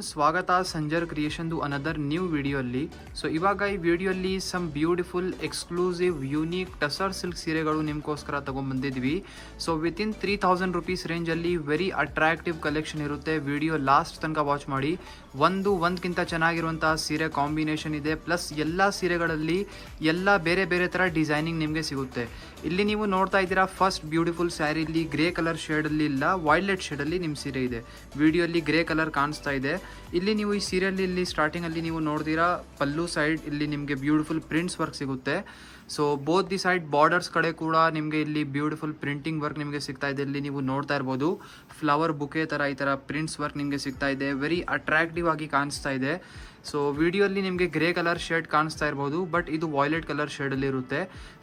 ಸ್ವಾಗತ ಸಂಜರ್ ಕ್ರಿಯೇಷನ್ದು ಅನದರ್ ನ್ಯೂ ವಿಡಿಯೋ ಅಲ್ಲಿ. ಸೊ ಇವಾಗ ಈ ವಿಡಿಯೋಲ್ಲಿ some beautiful exclusive unique tussar silk ಸೀರೆಗಳು ನಿಮ್ಗೋಸ್ಕರ ತಗೊಂಡ್ಬಂದಿದ್ವಿ. ಸೊ ವಿತಿನ್ 3000 ರುಪೀಸ್ ರೇಂಜಲ್ಲಿ ವೆರಿ ಅಟ್ರಾಕ್ಟಿವ್ ಕಲೆಕ್ಷನ್ ಇರುತ್ತೆ. ವಿಡಿಯೋ ಲಾಸ್ಟ್ ತನಕ ವಾಚ್ ಮಾಡಿ. ಒಂದಕ್ಕಿಂತ ಚೆನ್ನಾಗಿರುವಂತಹ ಸೀರೆ ಕಾಂಬಿನೇಷನ್ ಇದೆ. ಪ್ಲಸ್ ಎಲ್ಲ ಸೀರೆಗಳಲ್ಲಿ ಎಲ್ಲ ಬೇರೆ ಬೇರೆ ಥರ ಡಿಸೈನಿಂಗ್ ನಿಮಗೆ ಸಿಗುತ್ತೆ. ಇಲ್ಲಿ ನೀವು ನೋಡ್ತಾ ಇದ್ದೀರಾ ಫಸ್ಟ್ ಬ್ಯೂಟಿಫುಲ್ ಸ್ಯಾರಿ, ಇಲ್ಲಿ ಗ್ರೇ ಕಲರ್ ಶೇಡಲ್ಲಿ ಇಲ್ಲ, ವೈಲೆಟ್ ಶೇಡಲ್ಲಿ ನಿಮ್ಮ ಸೀರೆ ಇದೆ. ವಿಡಿಯೋಲ್ಲಿ ಗ್ರೇ ಕಲರ್ ಕಾಣಿಸ್ತಾ ಇದೆ. ಇಲ್ಲಿ ನೀವು ಈ ಸೀರೆಯಲ್ಲಿ ಇಲ್ಲಿ ಸ್ಟಾರ್ಟಿಂಗಲ್ಲಿ ನೀವು ನೋಡ್ತೀರಾ ಪಲ್ಲು ಸೈಡ್ ಇಲ್ಲಿ ನಿಮಗೆ ಬ್ಯೂಟಿಫುಲ್ ಪ್ರಿಂಟ್ಸ್ ವರ್ಕ್ ಸಿಗುತ್ತೆ. So both the side borders ಕಡೆ ಕೂಡ ನಿಮಗೆ ಇಲ್ಲಿ ಬ್ಯೂಟಿಫುಲ್ ಪ್ರಿಂಟಿಂಗ್ ವರ್ಕ್ ನಿಮಗೆ ಸಿಗ್ತಾ ಇದೆ. ಇಲ್ಲಿ ನೀವು ನೋಡ್ತಾ ಇರ್ಬೋದು ಫ್ಲವರ್ ಬುಕೆ ಥರ ಈ ಥರ ಪ್ರಿಂಟ್ಸ್ ವರ್ಕ್ ನಿಮಗೆ ಸಿಗ್ತಾ ಇದೆ. ವೆರಿ ಅಟ್ರಾಕ್ಟಿವ್ ಆಗಿ ಕಾಣಿಸ್ತಾ ಇದೆ. ಸೊ ವಿಡಿಯೋಲ್ಲಿ ನಿಮಗೆ ಗ್ರೇ ಕಲರ್ ಶೇಡ್ ಕಾಣಿಸ್ತಾ ಇರ್ಬೋದು, ಬಟ್ ಇದು ವಾಯ್ಲೆಟ್ ಕಲರ್ ಶೇಡಲ್ಲಿ ಇರುತ್ತೆ.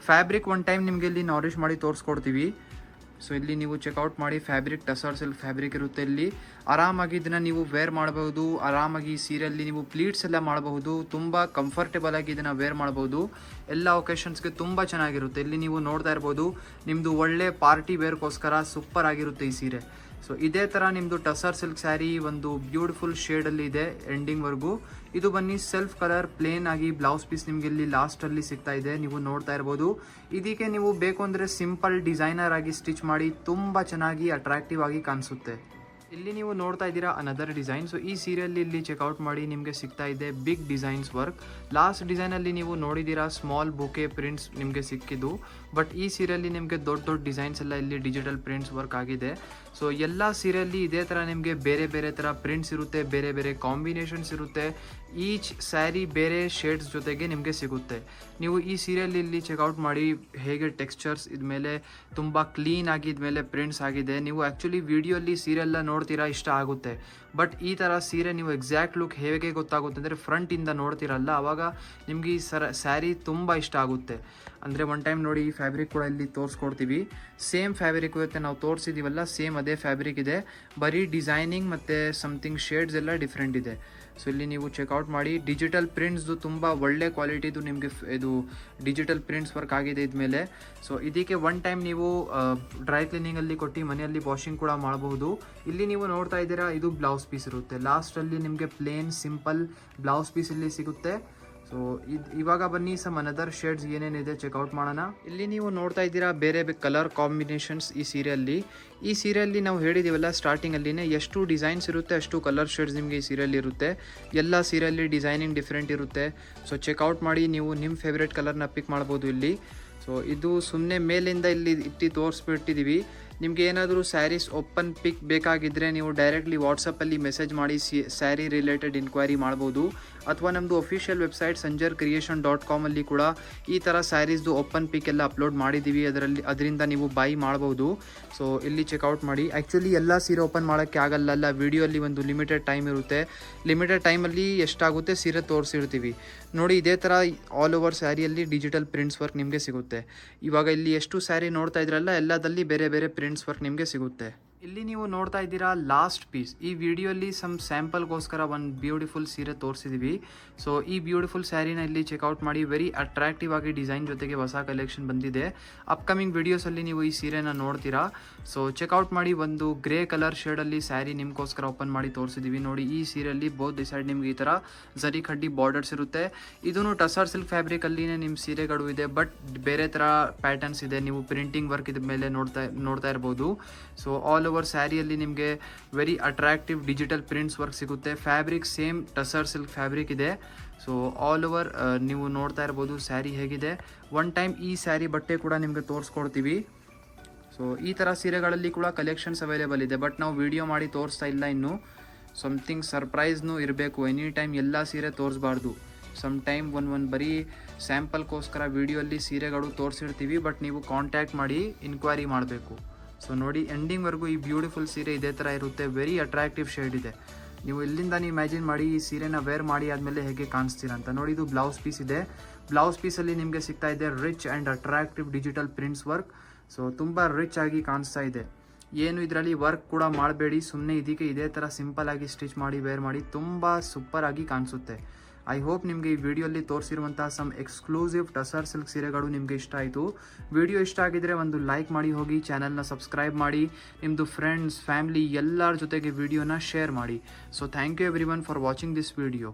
ಫ್ಯಾಬ್ರಿಕ್ ಒನ್ ಟೈಮ್ ನಿಮಗೆ ಇಲ್ಲಿ ನಾರಿಶ್ ಮಾಡಿ ತೋರಿಸ್ಕೊಡ್ತೀವಿ. ಸೊ ಇಲ್ಲಿ ನೀವು ಚೆಕ್ಔಟ್ ಮಾಡಿ, ಫ್ಯಾಬ್ರಿಕ್ ಟಸರ್ ಸಿಲ್ಕ್ ಫ್ಯಾಬ್ರಿಕ್ ಇರುತ್ತೆ. ಇಲ್ಲಿ ಆರಾಮಾಗಿ ಇದನ್ನು ನೀವು ವೇರ್ ಮಾಡಬಹುದು. ಆರಾಮಾಗಿ ಈ ಸೀರೆಯಲ್ಲಿ ನೀವು ಪ್ಲೀಟ್ಸ್ ಎಲ್ಲ ಮಾಡಬಹುದು. ತುಂಬ ಕಂಫರ್ಟೇಬಲ್ ಆಗಿ ಇದನ್ನು ವೇರ್ ಮಾಡಬಹುದು. ಎಲ್ಲ ಒಕೇಶನ್ಸ್ಗೆ ತುಂಬ ಚೆನ್ನಾಗಿರುತ್ತೆ. ಇಲ್ಲಿ ನೀವು ನೋಡ್ತಾ ಇರ್ಬೋದು ನಿಮ್ಮದು ಒಳ್ಳೆ ಪಾರ್ಟಿ ವೇರ್ಗೋಸ್ಕರ ಸೂಪರ್ ಆಗಿರುತ್ತೆ ಈ ಸೀರೆ. ಸೊ ಇದೇ ಥರ ನಿಮ್ಮದು ಟಸರ್ ಸಿಲ್ಕ್ ಸ್ಯಾರಿ ಒಂದು ಬ್ಯೂಟಿಫುಲ್ ಶೇಡಲ್ಲಿ ಇದೆ ಎಂಡಿಂಗ್ವರೆಗೂ. ಇದು ಬನ್ನಿ ಸೆಲ್ಫ್ ಕಲರ್ ಪ್ಲೇನ್ ಆಗಿ ಬ್ಲೌಸ್ ಪೀಸ್ ನಿಮಗೆ ಇಲ್ಲಿ ಲಾಸ್ಟಲ್ಲಿ ಸಿಗ್ತಾ ಇದೆ. ನೀವು ನೋಡ್ತಾ ಇರ್ಬೋದು. ಇದಕ್ಕೆ ನೀವು ಬೇಕು ಅಂದರೆ ಸಿಂಪಲ್ ಡಿಸೈನರ್ ಆಗಿ ಸ್ಟಿಚ್ ಮಾಡಿ ತುಂಬ ಚೆನ್ನಾಗಿ ಅಟ್ರಾಕ್ಟಿವ್ ಆಗಿ ಕಾಣಿಸುತ್ತೆ. ಇಲ್ಲಿ ನೀವು ನೋಡ್ತಾ ಇದ್ದೀರಾ ಅನದರ್ ಡಿಸೈನ್. ಸೊ ಈ ಸೀರೆಯಲ್ಲಿ ಇಲ್ಲಿ ಚೆಕ್ಔಟ್ ಮಾಡಿ ನಿಮಗೆ ಸಿಗ್ತಾ ಇದೆ ಬಿಗ್ ಡಿಸೈನ್ಸ್ ವರ್ಕ್. ಲಾಸ್ಟ್ ಡಿಸೈನಲ್ಲಿ ನೀವು ನೋಡಿದ್ದೀರಾ ಸ್ಮಾಲ್ ಬುಕೆ ಪ್ರಿಂಟ್ಸ್ ನಿಮಗೆ ಸಿಕ್ಕಿದ್ದು, ಬಟ್ ಈ ಸೀರೆಯಲ್ಲಿ ನಿಮಗೆ ದೊಡ್ಡ ಡಿಸೈನ್ಸ್ ಎಲ್ಲ ಇಲ್ಲಿ ಡಿಜಿಟಲ್ ಪ್ರಿಂಟ್ಸ್ ವರ್ಕ್ ಆಗಿದೆ. ಸೊ ಎಲ್ಲ ಸೀರೆಯಲ್ಲಿ ಇದೇ ಥರ ನಿಮಗೆ ಬೇರೆ ಬೇರೆ ಥರ ಪ್ರಿಂಟ್ಸ್ ಇರುತ್ತೆ, ಬೇರೆ ಬೇರೆ ಕಾಂಬಿನೇಷನ್ಸ್ ಇರುತ್ತೆ. ಈಚ್ ಸ್ಯಾರಿ ಬೇರೆ ಶೇಡ್ಸ್ ಜೊತೆಗೆ ನಿಮಗೆ ಸಿಗುತ್ತೆ. ನೀವು ಈ ಸೀರೆಯಲ್ಲಿ ಇಲ್ಲಿ ಚೆಕ್ಔಟ್ ಮಾಡಿ ಹೇಗೆ ಟೆಕ್ಸ್ಚರ್ಸ್ ಇದ್ಮೇಲೆ ತುಂಬ ಕ್ಲೀನ್ ಆಗಿ ಇದ್ಮೇಲೆ ಪ್ರಿಂಟ್ಸ್ ಆಗಿದೆ. ನೀವು ಆ್ಯಕ್ಚುಲಿ ವಿಡಿಯೋಲ್ಲಿ ಸೀರೆಲ್ಲ ನೋಡ್ತೀರಾ ಇಷ್ಟ ಆಗುತ್ತೆ, ಬಟ್ ಈ ಥರ ಸೀರೆ ನೀವು ಎಕ್ಸಾಕ್ಟ್ ಲುಕ್ ಹೇಗೆ ಗೊತ್ತಾಗುತ್ತೆ ಅಂದರೆ ಫ್ರಂಟಿಂದ ನೋಡ್ತೀರಲ್ಲ ಆವಾಗ ನಿಮಗೆ ಈ ಸ್ಯಾರಿ ತುಂಬ ಇಷ್ಟ ಆಗುತ್ತೆ. ಅಂದರೆ ಒನ್ ಟೈಮ್ ನೋಡಿ ಈ ಫ್ಯಾಬ್ರಿಕ್ ಕೂಡ ಇಲ್ಲಿ ತೋರಿಸ್ಕೊಡ್ತೀವಿ. ಸೇಮ್ ಫ್ಯಾಬ್ರಿಕ್ ಇರುತ್ತೆ, ನಾವು ತೋರಿಸಿದ್ದೀವಲ್ಲ ಸೇಮ್ ಅದೇ ಫ್ಯಾಬ್ರಿಕ್ ಇದೆ. ಬರೀ ಡಿಸೈನಿಂಗ್ ಮತ್ತು ಸಮಥಿಂಗ್ ಶೇಡ್ಸ್ ಎಲ್ಲ ಡಿಫ್ರೆಂಟ್ ಇದೆ. ಸೊ ಇಲ್ಲಿ ನೀವು ಚೆಕ್ಔಟ್ ಮಾಡಿ ಡಿಜಿಟಲ್ ಪ್ರಿಂಟ್ಸ್ದು ತುಂಬ ಒಳ್ಳೆ ಕ್ವಾಲಿಟಿದು ನಿಮಗೆ ಇದು ಡಿಜಿಟಲ್ ಪ್ರಿಂಟ್ಸ್ ವರ್ಕ್ ಆಗಿದೆ ಇದ್ಮೇಲೆ. ಸೊ ಇದಕ್ಕೆ ಒನ್ ಟೈಮ್ ನೀವು ಡ್ರೈ ಕ್ಲೀನಿಂಗಲ್ಲಿ ಕೊಟ್ಟು ಮನೆಯಲ್ಲಿ ವಾಷಿಂಗ್ ಕೂಡ ಮಾಡಬಹುದು. ಇಲ್ಲಿ ನೀವು ನೋಡ್ತಾ ಇದ್ದೀರಾ ಇದು ಬ್ಲೌಸ್ ಪೀಸ್ ಇರುತ್ತೆ. ಲಾಸ್ಟಲ್ಲಿ ನಿಮಗೆ ಪ್ಲೇನ್ ಸಿಂಪಲ್ ಬ್ಲೌಸ್ ಪೀಸ್ ಇಲ್ಲಿ ಸಿಗುತ್ತೆ. ಸೊ ಇವಾಗ ಬನ್ನಿ ಸಮ್ ಅನದರ್ ಶೇಡ್ಸ್ ಏನೇನಿದೆ ಚೆಕ್ಔಟ್ ಮಾಡೋಣ. ಇಲ್ಲಿ ನೀವು ನೋಡ್ತಾ ಇದ್ದೀರಾ ಬೇರೆ ಕಲರ್ ಕಾಂಬಿನೇಷನ್ಸ್ ಈ ಸೀರೆಯಲ್ಲಿ ನಾವು ಹೇಳಿದ್ದೀವಲ್ಲ ಸ್ಟಾರ್ಟಿಂಗಲ್ಲಿನೇ ಎಷ್ಟು ಡಿಸೈನ್ಸ್ ಇರುತ್ತೆ ಅಷ್ಟು ಕಲರ್ ಶೇಡ್ಸ್ ನಿಮಗೆ ಈ ಸೀರೆಯಲ್ಲಿ ಇರುತ್ತೆ. ಎಲ್ಲ ಸೀರೆಯಲ್ಲಿ ಡಿಸೈನಿಂಗ್ ಡಿಫ್ರೆಂಟ್ ಇರುತ್ತೆ. ಸೊ ಚೆಕ್ಔಟ್ ಮಾಡಿ ನೀವು ನಿಮ್ಮ ಫೇವ್ರೇಟ್ ಕಲರ್ನ ಪಿಕ್ ಮಾಡ್ಬೋದು ಇಲ್ಲಿ. ಸೊ ಇದು ಸುಮ್ಮನೆ ಮೇಲಿಂದ ಇಲ್ಲಿ ತೋರಿಸ್ಬಿಟ್ಟಿದ್ದೀವಿ. ನಿಮಗೆ ಏನಾದರೂ ಸ್ಯಾರೀಸ್ ಓಪನ್ ಪಿಕ್ ಬೇಕಾಗಿದ್ದರೆ ನೀವು ಡೈರೆಕ್ಟ್ಲಿ ವಾಟ್ಸಪ್ಪಲ್ಲಿ ಮೆಸೇಜ್ ಮಾಡಿ ಸ್ಯಾರಿ ರಿಲೇಟೆಡ್ ಇನ್ಕ್ವೈರಿ ಮಾಡ್ಬೋದು. ಅಥವಾ ನಮ್ಮದು ಅಫಿಷಿಯಲ್ ವೆಬ್ಸೈಟ್ sanjarcreation.com ಅಲ್ಲಿ ಕೂಡ ಈ ಥರ ಸ್ಯಾರೀಸ್ದು ಓಪನ್ ಪಿಕ್ ಎಲ್ಲ ಅಪ್ಲೋಡ್ ಮಾಡಿದ್ದೀವಿ. ಅದರಿಂದ ನೀವು ಬೈ ಮಾಡ್ಬೋದು. ಸೊ ಇಲ್ಲಿ ಚೆಕ್ಔಟ್ ಮಾಡಿ. ಆ್ಯಕ್ಚುಲಿ ಎಲ್ಲ ಸೀರೆ ಓಪನ್ ಮಾಡೋಕ್ಕೆ ಆಗಲ್ಲ, ವಿಡಿಯೋಲ್ಲಿ ಒಂದು ಲಿಮಿಟೆಡ್ ಟೈಮ್ ಇರುತ್ತೆ. ಲಿಮಿಟೆಡ್ ಟೈಮಲ್ಲಿ ಎಷ್ಟಾಗುತ್ತೆ ಸೀರೆ ತೋರಿಸಿರ್ತೀವಿ ನೋಡಿ. ಇದೇ ಥರ ಆಲ್ ಓವರ್ ಸ್ಯಾರಿಯಲ್ಲಿ ಡಿಜಿಟಲ್ ಪ್ರಿಂಟ್ಸ್ ವರ್ಕ್ ನಿಮಗೆ ಸಿಗುತ್ತೆ. ಇವಾಗ ಇಲ್ಲಿ ಎಷ್ಟು ಸ್ಯಾರಿ ನೋಡ್ತಾ ಇದ್ರಲ್ಲ ಎಲ್ಲದಲ್ಲಿ ಬೇರೆ ಬೇರೆ ಪ್ರಿಂಟ್ಸ್ ವರ್ಕ್ ನಿಮಗೆ ಸಿಗುತ್ತೆ. ಇಲ್ಲಿ ನೀವು ನೋಡ್ತಾ ಇದ್ದೀರಾ ಲಾಸ್ಟ್ ಪೀಸ್. ಈ ವಿಡಿಯೋಲಿ ಸಮ್ ಸ್ಯಾಂಪಲ್ಗೋಸ್ಕರ ಒಂದು ಬ್ಯೂಟಿಫುಲ್ ಸೀರೆ ತೋರಿಸಿದ್ದೀವಿ. ಸೊ ಈ ಬ್ಯೂಟಿಫುಲ್ ಸ್ಯಾರಿನ ಇಲ್ಲಿ ಚೆಕ್ಔಟ್ ಮಾಡಿ. ವೆರಿ ಅಟ್ರಾಕ್ಟಿವ್ ಆಗಿ ಡಿಸೈನ್ ಜೊತೆಗೆ ಹೊಸ ಕಲೆಕ್ಷನ್ ಬಂದಿದೆ. ಅಪ್ಕಮಿಂಗ್ ವಿಡಿಯೋಸಲ್ಲಿ ನೀವು ಈ ಸೀರೆನ ನೋಡ್ತೀರಾ. ಸೊ ಚೆಕ್ಔಟ್ ಮಾಡಿ. ಒಂದು ಗ್ರೇ ಕಲರ್ ಶೇಡಲ್ಲಿ ಸ್ಯಾರಿ ನಿಮ್ಗೋಸ್ಕರ ಓಪನ್ ಮಾಡಿ ತೋರಿಸಿದ್ದೀವಿ ನೋಡಿ. ಈ ಸೀರೆಯಲ್ಲಿ ಬೋತ್ ಡಿಸೈಡ್ ನಿಮ್ಗೆ ಈ ಥರ ಜರಿ ಕಡ್ಡಿ ಬಾರ್ಡರ್ಸ್ ಇರುತ್ತೆ. ಇದೂ ಟಸರ್ ಸಿಲ್ಕ್ ಫ್ಯಾಬ್ರಿಕಲ್ಲಿನೇ ನಿಮ್ಮ ಸೀರೆಗಳು ಇದೆ, ಬಟ್ ಬೇರೆ ಥರ ಪ್ಯಾಟರ್ನ್ಸ್ ಇದೆ. ನೀವು ಪ್ರಿಂಟಿಂಗ್ ವರ್ಕ್ ಇದ್ರ ಮೇಲೆ ನೋಡ್ತಾ ಇರ್ಬೋದು. ಸೊ ಆಲ್ ಓವರ್ ಸ್ಯಾರಿಯಲ್ಲಿ ನಿಮಗೆ very attractive digital prints work ಸಿಗುತ್ತೆ. Fabric same tussar silk fabric ಇದೆ. ಸೊ ಆಲ್ ಓವರ್ ನೀವು ನೋಡ್ತಾ ಇರ್ಬೋದು ಸ್ಯಾರಿ ಹೇಗಿದೆ. ಒನ್ ಟೈಮ್ ಈ ಸ್ಯಾರಿ ಬಟ್ಟೆ ಕೂಡ ನಿಮಗೆ ತೋರಿಸ್ಕೊಡ್ತೀವಿ. ಸೊ ಈ ಥರ ಸೀರೆಗಳಲ್ಲಿ ಕೂಡ ಕಲೆಕ್ಷನ್ಸ್ ಅವೈಲೇಬಲ್ ಇದೆ, ಬಟ್ ನಾವು ವಿಡಿಯೋ ಮಾಡಿ ತೋರಿಸ್ತಾ ಇಲ್ಲ. ಇನ್ನು ಸಮಥಿಂಗ್ ಸರ್ಪ್ರೈಸ್ನೂ ಇರಬೇಕು. ಎನಿ ಟೈಮ್ ಎಲ್ಲ ಸೀರೆ ತೋರಿಸ್ಬಾರ್ದು. ಸಮ್ ಟೈಮ್ ಒಂದು ಬರೀ ಸ್ಯಾಂಪಲ್ಗೋಸ್ಕರ ವಿಡಿಯೋಲ್ಲಿ ಸೀರೆಗಳು ತೋರಿಸಿರ್ತೀವಿ, ಬಟ್ ನೀವು ಕಾಂಟ್ಯಾಕ್ಟ್ ಮಾಡಿ ಇನ್ಕ್ವೈರಿ ಮಾಡಬೇಕು. ಸೊ ನೋಡಿ ಎಂಡಿಂಗ್ವರೆಗೂ ಈ ಬ್ಯೂಟಿಫುಲ್ ಸೀರೆ ಇದೇ ಥರ ಇರುತ್ತೆ. ವೆರಿ ಅಟ್ರಾಕ್ಟಿವ್ ಶೇಡ್ ಇದೆ. ನೀವು ಇಲ್ಲಿಂದ ನೀವು ಇಮ್ಯಾಜಿನ್ ಮಾಡಿ ಈ ಸೀರೆನ ವೇರ್ ಮಾಡಿ ಆದಮೇಲೆ ಹೇಗೆ ಕಾಣಿಸ್ತೀರ ಅಂತ ನೋಡಿ. ಇದು ಬ್ಲೌಸ್ ಪೀಸ್ ಇದೆ. ಬ್ಲೌಸ್ ಪೀಸಲ್ಲಿ ನಿಮಗೆ ಸಿಗ್ತಾ ಇದೆ rich and attractive digital prints work. So ತುಂಬ ರಿಚ್ ಆಗಿ ಕಾಣಿಸ್ತಾ ಇದೆ. ಏನು ಇದರಲ್ಲಿ ವರ್ಕ್ ಕೂಡ ಮಾಡಬೇಡಿ, ಸುಮ್ಮನೆ ಇದಕ್ಕೆ ಇದೇ ಥರ ಸಿಂಪಲ್ ಆಗಿ ಸ್ಟಿಚ್ ಮಾಡಿ ವೇರ್ ಮಾಡಿ ತುಂಬ ಸೂಪರ್ ಆಗಿ ಕಾಣಿಸುತ್ತೆ. ಐ ಹೋಪ್ ನಿಮಗೆ ಈ ವಿಡಿಯೋಲಿ ತೋರಿಸಿರುವಂತಹ ಸಮ್ ಎಕ್ಸ್ಕ್ಲೂಸಿವ್ ಟಸರ್ ಸಿಲ್ಕ್ ಸೀರೆಗಳು ನಿಮಗೆ ಇಷ್ಟ ಆಯಿತು. ವಿಡಿಯೋ ಇಷ್ಟ ಆಗಿದ್ರೆ ಒಂದು ಲೈಕ್ ಮಾಡಿ ಹೋಗಿ, ಚಾನಲ್ನ ಸಬ್ಸ್ಕ್ರೈಬ್ ಮಾಡಿ, ನಿಮ್ಮದು ಫ್ರೆಂಡ್ಸ್ ಫ್ಯಾಮಿಲಿ ಎಲ್ಲರ ಜೊತೆಗೆ ವಿಡಿಯೋನ ಶೇರ್ ಮಾಡಿ. So thank you everyone for watching this video.